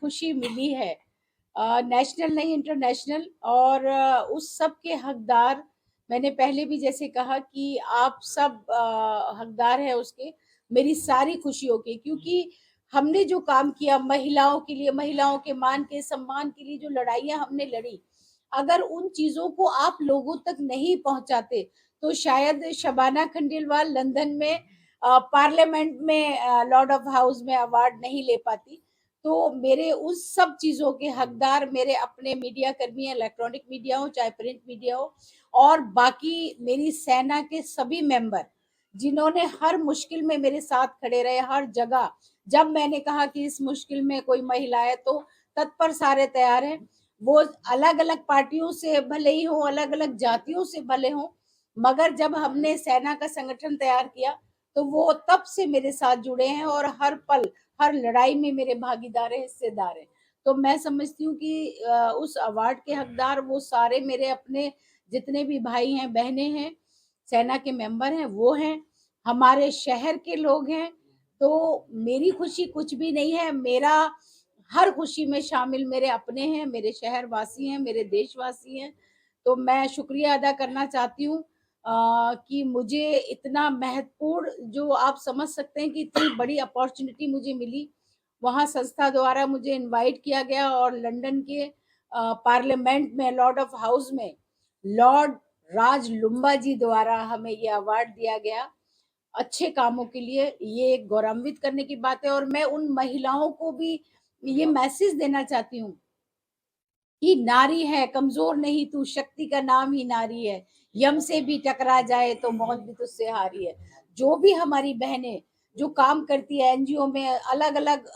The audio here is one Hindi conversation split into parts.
खुशी मिली है, नेशनल नहीं इंटरनेशनल, और उस सब के हकदार, मैंने पहले भी जैसे कहा कि आप सब हकदार हैं उसके, मेरी सारी खुशियों के, क्योंकि हमने जो काम किया महिलाओं के लिए, महिलाओं के मान के सम्मान के लिए जो लड़ाइयाँ हमने लड़ी, अगर उन चीज़ों को आप लोगों तक नहीं पहुँचाते, तो शायद शबाना खंडेलवाल लंदन में पार्लियामेंट में लॉर्ड ऑफ हाउस में अवार्ड नहीं ले पाती। तो मेरे उस सब चीज़ों के हकदार मेरे अपने मीडिया कर्मी हैं, इलेक्ट्रॉनिक मीडिया हो चाहे प्रिंट मीडिया हो, और बाकी मेरी सेना के सभी मेंबर, जिन्होंने हर मुश्किल में मेरे साथ खड़े रहे, हर जगह। जब मैंने कहा कि इस मुश्किल में कोई महिला है, तो तत्पर सारे तैयार हैं। वो अलग-अलग पार्टियों से भले ही हो, अलग-अलग जातियों से भले हों, मगर जब हमने सेना का संगठन तैयार किया, तो वो तब से मेरे साथ जुड़े हैं और हर पल, हर लड़ाई में मेरे भागीदार हैं, हिस्सेदार हैं। तो मैं समझती हूँ कि उस अवार्ड के हकदार वो सारे मेरे अपने जितने भी भाई हैं, बहनें हैं, सेना के मेंबर हैं, वो हैं, हमारे शहर के लोग हैं। तो मेरी खुशी कुछ भी नहीं है, मेरा हर खुशी में शामिल मेरे अपने हैं, मेरे शहरवासी हैं, मेरे देशवासी हैं। तो मैं शुक्रिया अदा करना चाहती हूँ कि मुझे इतना महत्वपूर्ण, जो आप समझ सकते हैं कि इतनी बड़ी अपॉर्च्युनिटी मुझे मिली। वहाँ संस्था द्वारा मुझे इनवाइट किया गया और लंदन के पार्लियामेंट में, लॉर्ड ऑफ हाउस में, लॉर्ड राज लुम्बा जी द्वारा हमें ये अवार्ड दिया गया अच्छे कामों के लिए। ये एक गौरवान्वित करने की बात है, और मैं उन महिलाओं को भी ये मैसेज देना चाहती हूँ कि नारी है, कमजोर नहीं तू, शक्ति का नाम ही नारी है, यम से भी टकरा जाए तो मौत भी तुझसे हारी है। जो भी हमारी बहनें जो काम करती है एनजीओ में, अलग अलग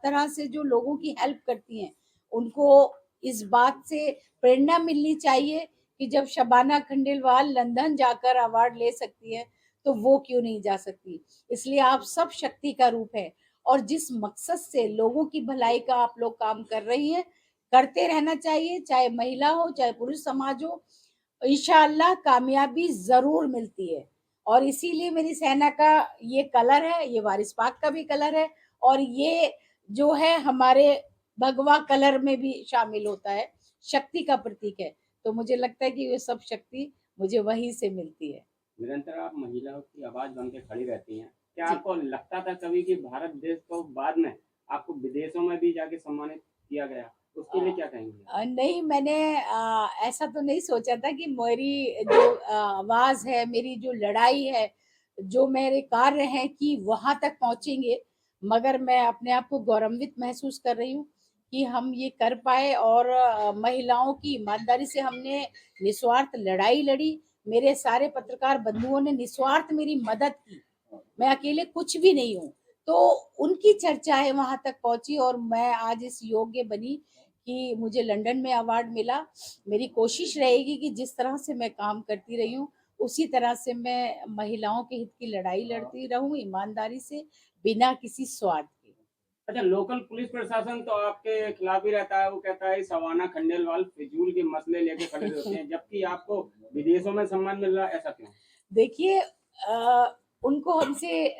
तरह से जो लोगों की हेल्प करती हैं, उनको इस बात से प्रेरणा मिलनी चाहिए कि जब शबाना खंडेलवाल लंदन जाकर अवार्ड ले सकती है, तो वो क्यों नहीं जा सकती। इसलिए आप सब शक्ति का रूप है, और जिस मकसद से लोगों की भलाई का आप लोग काम कर रही हैं, करते रहना चाहिए, चाहे महिला हो चाहे पुरुष समाज हो। इंशाअल्लाह कामयाबी जरूर मिलती है, और इसीलिए मेरी सेना का ये कलर है, ये वारिस पाक का भी कलर है, और ये जो है हमारे भगवा कलर में भी शामिल होता है, शक्ति का प्रतीक है। तो मुझे लगता है कि ये सब शक्ति मुझे वहीं से मिलती है। निरंतर आप महिलाओं की आवाज बन के खड़ी रहती हैं। क्या जी। आपको लगता था कभी कि भारत देश को बाद में आपको विदेशों में भी जाके सम्मानित किया गया? उसके लिए क्या कहेंगे? नहीं, मैंने ऐसा तो नहीं सोचा था कि मेरी जो आवाज़ है, मेरी जो लड़ाई है, जो मेरे कार्य हैं कि वहाँ तक पहुँचेंगे। मगर मैं अपने आप को गौरवान्वित महसूस कर रही हूँ कि हम ये कर पाए, और महिलाओं की ईमानदारी से हमने निस्वार्थ लड़ाई लड़ी। मेरे सारे पत्रकार बंधुओं ने निस्वार्थ मेरी मदद की। मैं अकेले कुछ भी नहीं हूँ। तो उनकी चर्चाएँ वहाँ तक पहुँची, और मैं आज इस योग्य बनी कि मुझे लंदन में अवार्ड मिला। मेरी कोशिश रहेगी कि जिस तरह से मैं काम करती रही हूँ, उसी तरह से मैं महिलाओं के हित की लड़ाई लड़ती रहूँ ईमानदारी से, बिना किसी स्वार्थ के। अच्छा, लोकल पुलिस प्रशासन तो आपके खिलाफ ही रहता है। वो कहता है शबाना खंडेलवाल फिजूल के मसले लेके खड़े होते हैं, जबकि आपको विदेशों में सम्मान मिल रहा है, ऐसा क्यों? देखिए, उनको हमसे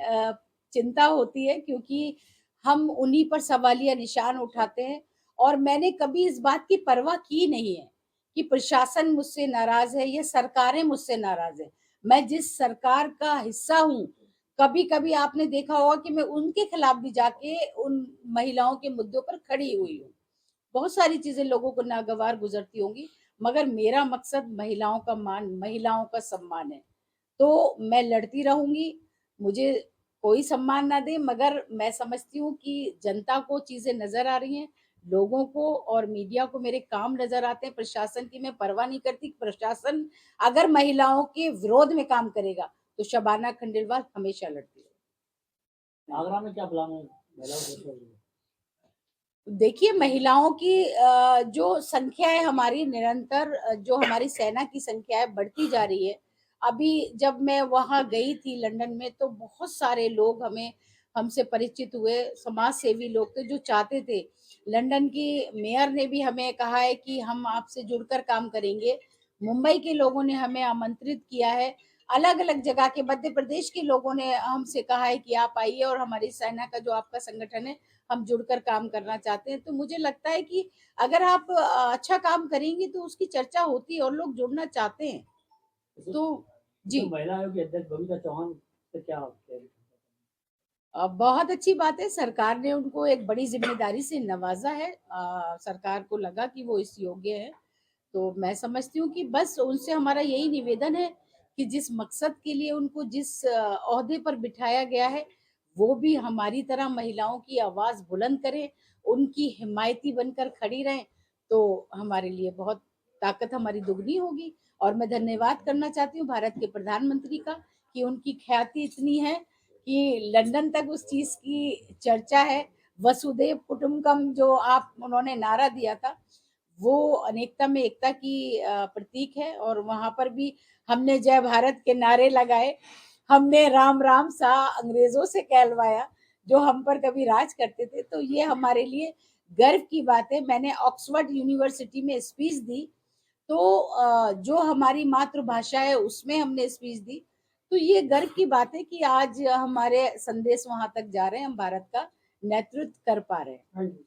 चिंता होती है, क्योंकि हम उन्हीं पर सवालिया निशान उठाते हैं, और मैंने कभी इस बात की परवाह की नहीं है कि प्रशासन मुझसे नाराज है या सरकारें मुझसे नाराज है। मैं जिस सरकार का हिस्सा हूँ, कभी-कभी आपने देखा होगा कि मैं उनके खिलाफ भी जाके उन महिलाओं के मुद्दों पर खड़ी हुई हूँ। बहुत सारी चीज़ें लोगों को नागवार गुज़रती होंगी, मगर मेरा मकसद महिलाओं का मान, महिलाओं का सम्मान है। तो मैं लड़ती रहूँगी, मुझे कोई सम्मान ना दे, मगर मैं समझती हूँ कि जनता को चीज़ें नज़र आ रही हैं, लोगों को और मीडिया को मेरे काम नज़र आते हैं। प्रशासन की मैं परवाह नहीं करती। प्रशासन अगर महिलाओं के विरोध में काम करेगा, तो शबाना खंडेलवाल हमेशा लड़ती रहेगी। आगरा में क्या प्लान है महिलाओं के लिए? देखिए, महिलाओं की जो संख्या है हमारी निरंतर, जो हमारी सेना की संख्या है बढ़ती जा रही है। अभी जब मैं वहाँ गई थी लंदन में, तो बहुत सारे लोग हमसे परिचित हुए, समाज सेवी लोग थे जो चाहते थे। लंदन की मेयर ने भी हमें कहा है कि हम आपसे जुड़कर काम करेंगे। मुंबई के लोगों ने हमें आमंत्रित किया है। अलग-अलग जगह के, मध्य प्रदेश के लोगों ने हमसे कहा है कि आप आइए और हमारी सेना का जो आपका संगठन है, हम जुड़कर काम करना चाहते हैं। तो मुझे लगता है कि अगर आप अच्छा काम करेंगी तो उसकी चर्चा होती है और लोग जुड़ना चाहते हैं। इसमें तो इसमें जी। महिला आयोग की अध्यक्ष बबीता चौहान से क्या कहेंगे? बहुत अच्छी बात है, सरकार ने उनको एक बड़ी ज़िम्मेदारी से नवाज़ा है। सरकार को लगा कि वो इस योग्य हैं, तो मैं समझती हूँ कि बस उनसे हमारा यही निवेदन है कि जिस मकसद के लिए उनको जिस ओहदे पर बिठाया गया है, वो भी हमारी तरह महिलाओं की आवाज़ बुलंद करें, उनकी हिमायती बनकर खड़ी रहें, तो हमारे लिए बहुत ताकत हमारी दुगनी होगी। और मैं धन्यवाद करना चाहती हूँ भारत के प्रधानमंत्री का कि उनकी ख्याति इतनी है कि लंदन तक उस चीज़ की चर्चा है। वसुधैव कुटुंबकम जो आप उन्होंने नारा दिया था, वो अनेकता में एकता की प्रतीक है और वहाँ पर भी हमने जय भारत के नारे लगाए। हमने राम राम सा अंग्रेज़ों से कहलवाया, जो हम पर कभी राज करते थे। तो ये हमारे लिए गर्व की बात है। मैंने ऑक्सफोर्ड यूनिवर्सिटी में स्पीच दी, तो जो हमारी मातृभाषा है उसमें हमने स्पीच दी। तो ये गर्व की बात है कि आज हमारे संदेश वहाँ तक जा रहे हैं, हम भारत का नेतृत्व कर पा रहे हैं। हाँ जी।